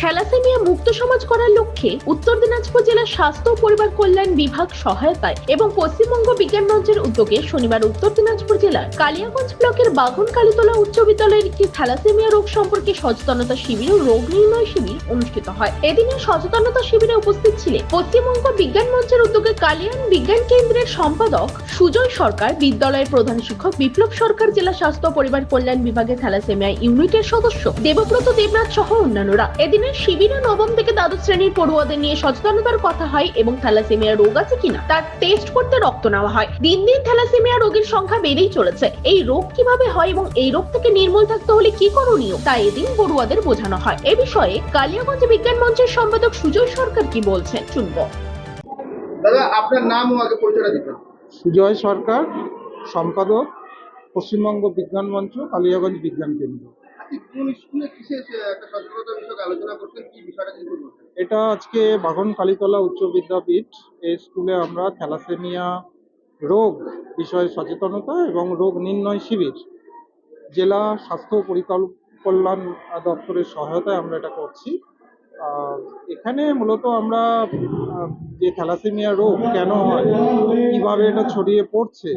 Thalassaemia মুক্ত সমাজ করার লক্ষ্যে উত্তর দিনাজপুর জেলার স্বাস্থ্য ও পরিবার কল্যাণ বিভাগ সহায়তায় এবং পশ্চিমবঙ্গ বিজ্ঞান মঞ্চের উদ্যোগে শনিবার উত্তর দিনাজপুর জেলার কালিয়াগঞ্জ ব্লকের বাঘন কালীতলা উচ্চ বিদ্যালয়ের একটি থ্যালাসেমিয়া রোগ সম্পর্কে সচেতনতা শিবির ও রোগ নির্ণয় শিবির অনুষ্ঠিত হয়। এদিনের সচেতনতা শিবিরে উপস্থিত ছিলেন পশ্চিমবঙ্গ বিজ্ঞান মঞ্চের উদ্যোগে কালিয়ান বিজ্ঞান কেন্দ্রের সম্পাদক সুজয় সরকার, বিদ্যালয়ের প্রধান শিক্ষক বিপ্লব সরকার, জেলা স্বাস্থ্য ও পরিবার কল্যাণ বিভাগের থ্যালাসেমিয়া ইউনিটের সদস্য দেবব্রত দেবনাথ সহ অন্যান্যরা। এদিনের শিবিরে নবম থেকে দ্বাদশ শ্রেণীর পড়ুয়াদের নিয়ে সচেতনতার কথা হয় এবং থ্যালাসেমিয়া রোগ আছে কিনা তার টেস্ট করতে রক্ত নেওয়া হয়। দিন দিন থ্যালাসেমিয়া রোগীর সংখ্যা বেড়েই চলেছে। এই রোগ কিভাবে হয় এবং এই রোগ থেকে নির্মূল থাকতে হলে কি করণীয় তা এদিন পড়ুয়াদের বোঝানো হয়। এ বিষয়ে কালিয়াগঞ্জ বিজ্ঞান মঞ্চের সম্পাদক সুজয় সরকার কি বলছেন শুনবো। দাদা, আপনার নাম ও আগে পরিচয় দিবেন। সুজয় সরকার, সম্পাদক, পশ্চিমবঙ্গ বিজ্ঞান মঞ্চ, কালিয়াগঞ্জ বিজ্ঞান কেন্দ্র। কোন স্কুলে কিসে একটা সচেতনতা বিষয়ে আলোচনা করছেন, কি বিষয়টা কিন্তু বলছেন? এটা আজকে বাঘন কালীতলা উচ্চ বিদ্যাপীঠ এই স্কুলে আমরা থ্যালাসেমিয়া রোগ বিষয়ে সচেতনতা এবং রোগ নির্ণয় শিবির জেলা স্বাস্থ্য ও কল্যাণ দপ্তরের সহায়তায় আমরা এটা করছি। এখানে মূলত আমরা যে থ্যালাসেমিয়া রোগ কেন হয়, কিভাবে এটা ছড়িয়ে পড়ছে,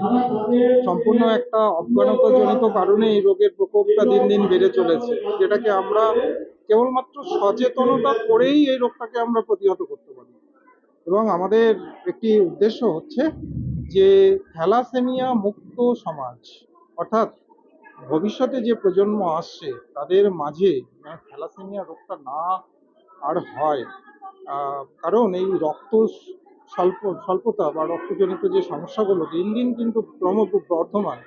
সম্পূর্ণ একটা অজ্ঞানতাজনিত কারণে এই রোগের প্রকোপটা দিন দিন বেড়ে চলেছে, যেটাকে আমরা কেবলমাত্র সচেতনতা করেই এই রোগটাকে আমরা প্রতিহত করতে পারি। এবং আমাদের একটি উদ্দেশ্য হচ্ছে যে থ্যালাসেমিয়া মুক্ত সমাজ, অর্থাৎ ভবিষ্যতে যে প্রজন্ম আসছে তাদের মাঝে থ্যালাসেমিয়া রোগটা না আর হয়। কারণ এই রক্ত স্বল্পতা বা রক্তজনিত যে সমস্যাগুলো দিন দিন কিন্তু ক্রমবর্ধমান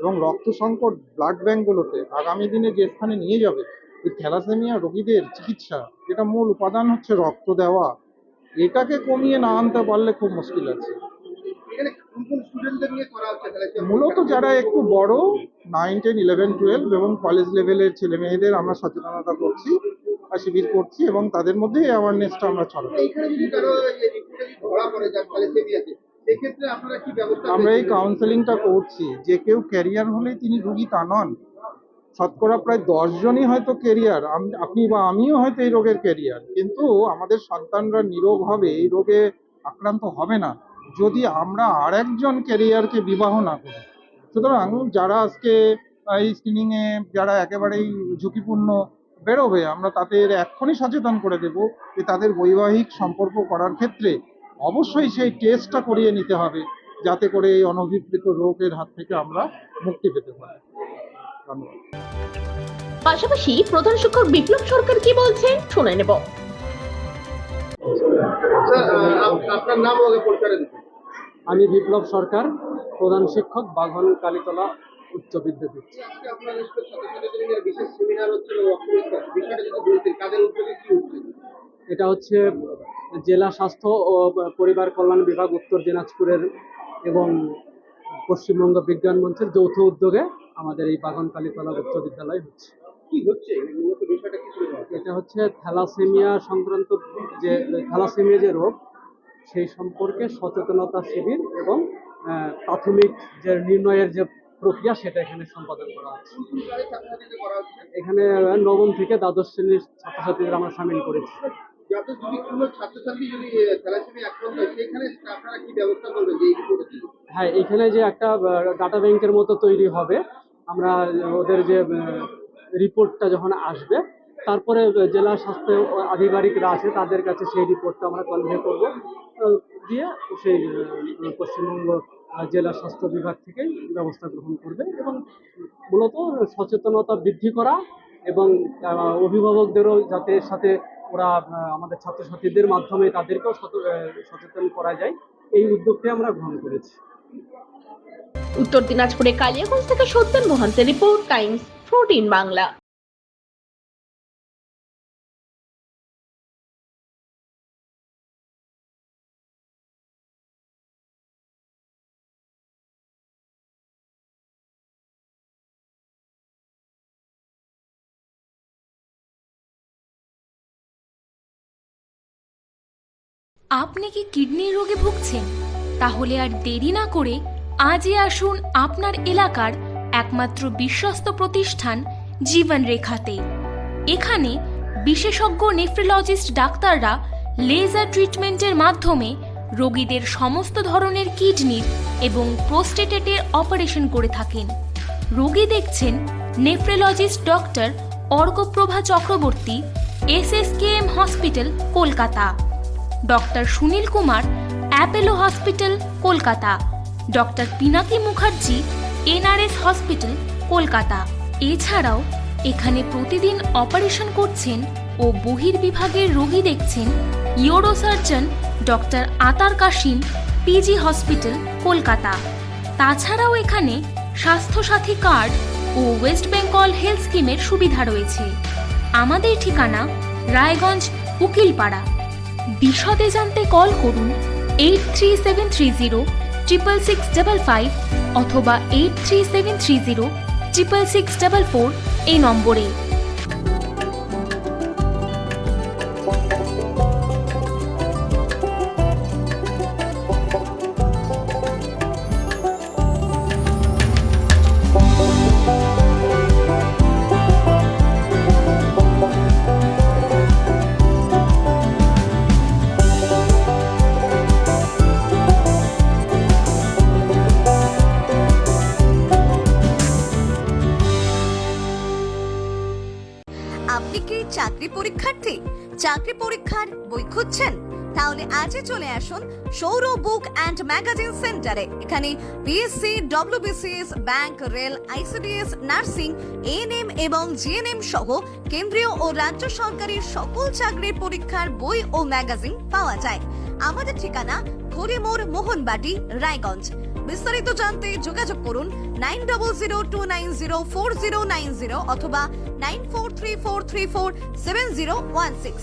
এবং রক্ত সংকট ব্লাড ব্যাঙ্কগুলোতে আগামী দিনে যে স্থানে নিয়ে যাবে এই থ্যালাসেমিয়া রোগীদের চিকিৎসা, যেটা মূল উপাদান হচ্ছে রক্ত দেওয়া, এটাকে কমিয়ে না আনতে পারলে খুব মুশকিল আছে। মূলত যারা একটু বড় 9, 10, 11, 12 এবং কলেজ লেভেলের ছেলে মেয়েদের আমরা সচেতনতা করছি, শিবির করছি এবং তাদের মধ্যে অ্যাওয়ারনেসটা আমরা ছড়াচ্ছি। আমরা এই কাউন্সেলিংটা করছি। যে কেউ ক্যারিয়ার হলে তিনি রোগী তা নন। শতকরা প্রায় 10 জনই হয়তো ক্যারিয়ার, আপনি বা আমিও হয়তো এই রোগের ক্যারিয়ার, কিন্তু আমাদের সন্তানরা নিরোগ হবে, এই রোগে আক্রান্ত হবে না যদি আমরা আর একজন ক্যারিয়ারকে বিবাহ না করি। সুতরাং যারা আজকে এই স্ক্রিনিংয়ে যারা একেবারেই ঝুঁকিপূর্ণ বেরোবে, আমরা তাদের এক্ষুনি সচেতন করে দেব যে তাদের বৈবাহিক সম্পর্ক করার ক্ষেত্রে অবশ্যই সেই টেস্টটা করিয়ে নিতে হবে, যাতে করে এই অনভিপ্রেত রোগের হাত থেকে আমরা মুক্তি পেতে পারি। ধন্যবাদ। পাশাপাশি প্রধান শিক্ষক বিপ্লব সরকার কি বলছেন শুনে নেব। আপনার নাম ও আগে পরিচয় দিবেন। আমি বিপ্লব সরকার, প্রধান শিক্ষক, বাঘন কালীতলা উচ্চ বিদ্যাপীঠ। আপনাদের ছাত্রছাত্রীদের বিশেষ সেমিনার হচ্ছে বিষয়টা যদি বলতেন, কাদের উদ্যোগে কি হচ্ছে? এটা হচ্ছে জেলা স্বাস্থ্য ও পরিবার কল্যাণ বিভাগ উত্তর দিনাজপুরের এবং পশ্চিমবঙ্গ বিজ্ঞান মঞ্চের যৌথ উদ্যোগে আমাদের এই বাঘন কালীতলা উচ্চ বিদ্যালয় হচ্ছে। কি হচ্ছে মূলত বিষয়টা কি ছিল? এটা হচ্ছে থ্যালাসেমিয়া সংক্রান্ত যে থ্যালাসেমিয়া যে রোগ, সেই সম্পর্কে সচেতনতা শিবির এবং প্রাথমিক যে নির্ণয়ের যে প্রক্রিয়া সেটা এখানে সম্পাদন করা হচ্ছে। এখানে নবম থেকে দ্বাদশ শ্রেণীর ছাত্রছাত্রীদের আমরা সামিল করেছি। হ্যাঁ, এখানে যে একটা ডাটা ব্যাংকের মতো তৈরি হবে, আমরা ওদের যে রিপোর্টটা যখন আসবে তারপরে জেলা স্বাস্থ্য আধিকারিকরা আছে তাদের কাছে সেই রিপোর্টটা আমরা কনভে করব, দিয়ে সেই পশ্চিমবঙ্গ জেলা স্বাস্থ্য বিভাগ থেকেই ব্যবস্থা গ্রহণ করবে। এবং মূলত সচেতনতা বৃদ্ধি করা এবং অভিভাবকদেরও যাতে সাথে ওরা আমাদের ছাত্রছাত্রীদের মাধ্যমে তাদেরকেও সচেতন করা যায়, এই উদ্যোগটি আমরা গ্রহণ করেছি। উত্তর দিনাজপুরে কালিয়াগঞ্জ থেকে সত্যেন মোহন্তের রিপোর্ট, টাইমস 14 বাংলা। আপনি কি কিডনি রোগে ভুগছেন? তাহলে আর দেরি না করে আজই আসুন আপনার এলাকার একমাত্র বিশ্বস্ত প্রতিষ্ঠান জীবন রেখাতে। এখানে বিশেষজ্ঞ নেফ্রোলজিস্ট ডাক্তাররা লেজার ট্রিটমেন্টের মাধ্যমে রোগীদের সমস্ত ধরনের কিডনির এবং প্রোস্টেটেটের অপারেশন করে থাকেন। রোগী দেখছেন nephrologist doctor Arkaprabha Chakraborty, SSKM hospital, Kolkata. Doctor Sunil Kumar, Apollo hospital, Kolkata. Doctor Pinaki Mukherjee, NRS hospital, Kolkata. এছাড়াও এখানে প্রতিদিন অপারেশন করছেন ও বহির্বিভাগের রোগী দেখছেন ইউরোসার্জন ডক্টর আতার কাশিম, PG হসপিটাল, কলকাতা। তাছাড়াও এখানে স্বাস্থ্যসাথী কার্ড ও ওয়েস্ট বেঙ্গল হেলথ স্কিমের সুবিধা রয়েছে। আমাদের ঠিকানা রায়গঞ্জ, উকিলপাড়া। বিশদে জানতে কল করুন 8373066655 অথবা 8373066644 এই নম্বরে। আপনি কি চাকরি পরীক্ষার্থী? চাকরি পরীক্ষার বই খুঁজছেন? তাহলে আজই চলে আসুন সৌর বুক অ্যান্ড ম্যাগাজিন সেন্টারে। এখানে BSc, WBCS, bank, rail, ICDS, nursing, ANM এবং GNM সহ কেন্দ্রীয় ও রাজ্য সরকারের সকল চাকরির পরীক্ষার বই ও ম্যাগাজিন পাওয়া যায়। আমাদের ঠিকানা খড়িমোড়, মোহনবাটি, রায়গঞ্জ। বিস্তারিত জানতে যোগাযোগ করুন 9002904090 অথবা 9434347016।